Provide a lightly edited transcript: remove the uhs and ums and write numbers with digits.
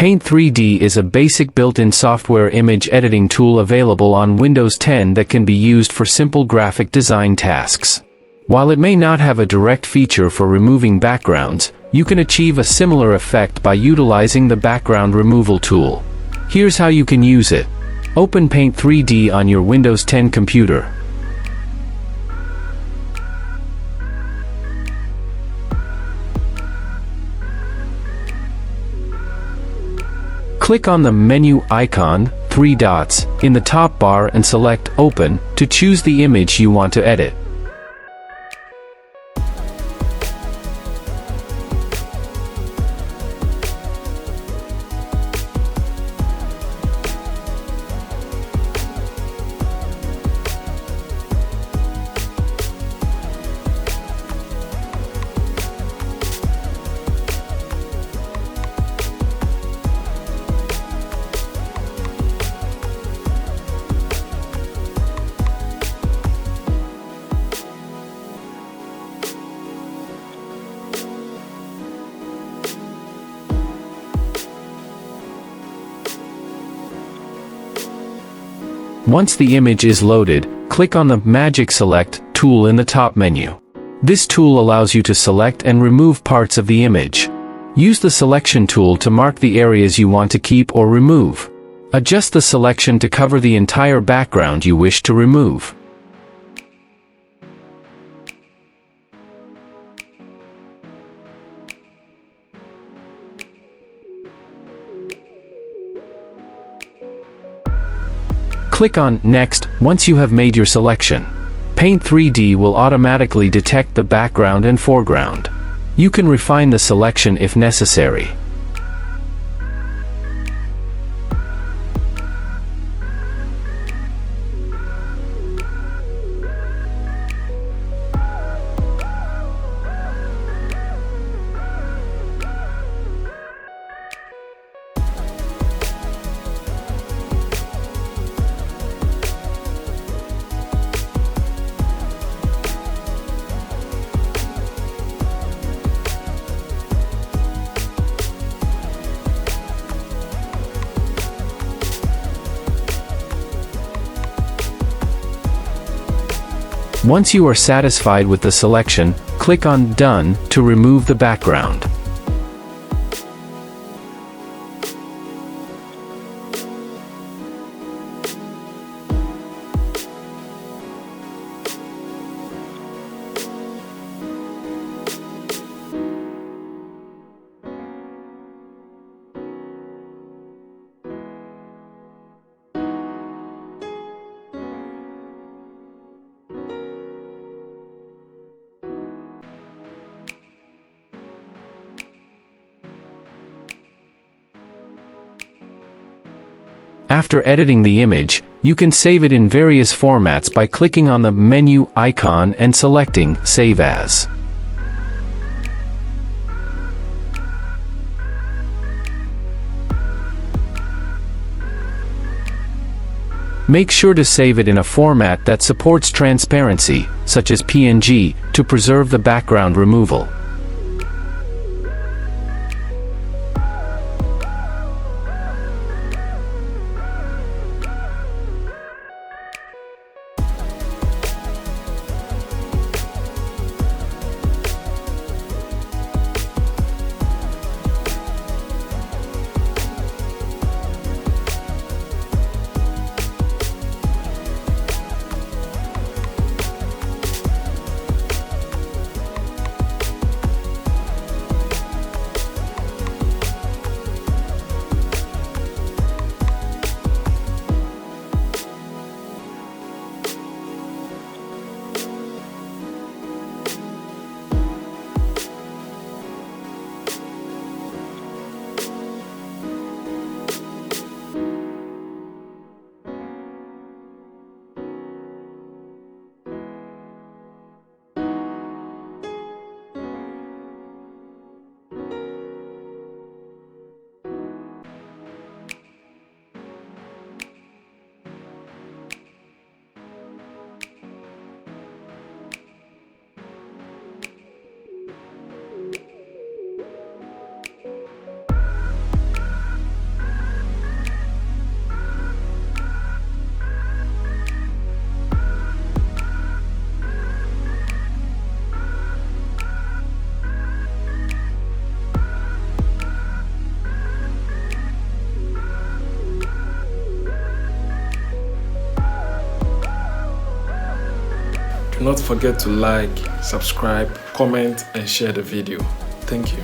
Paint 3D is a basic built-in software image editing tool available on Windows 10 that can be used for simple graphic design tasks. While it may not have a direct feature for removing backgrounds, you can achieve a similar effect by utilizing the background removal tool. Here's how you can use it. Open Paint 3D on your Windows 10 computer. Click on the menu icon, 3 dots, in the top bar and select Open to choose the image you want to edit. Once the image is loaded, click on the Magic Select tool in the top menu. This tool allows you to select and remove parts of the image. Use the Selection tool to mark the areas you want to keep or remove. Adjust the selection to cover the entire background you wish to remove. Click on Next once you have made your selection. Paint 3D will automatically detect the background and foreground. You can refine the selection if necessary. Once you are satisfied with the selection, click on Done to remove the background. After editing the image, you can save it in various formats by clicking on the menu icon and selecting Save As. Make sure to save it in a format that supports transparency, such as PNG, to preserve the background removal. Do not forget to like, subscribe, comment and share the video. Thank you.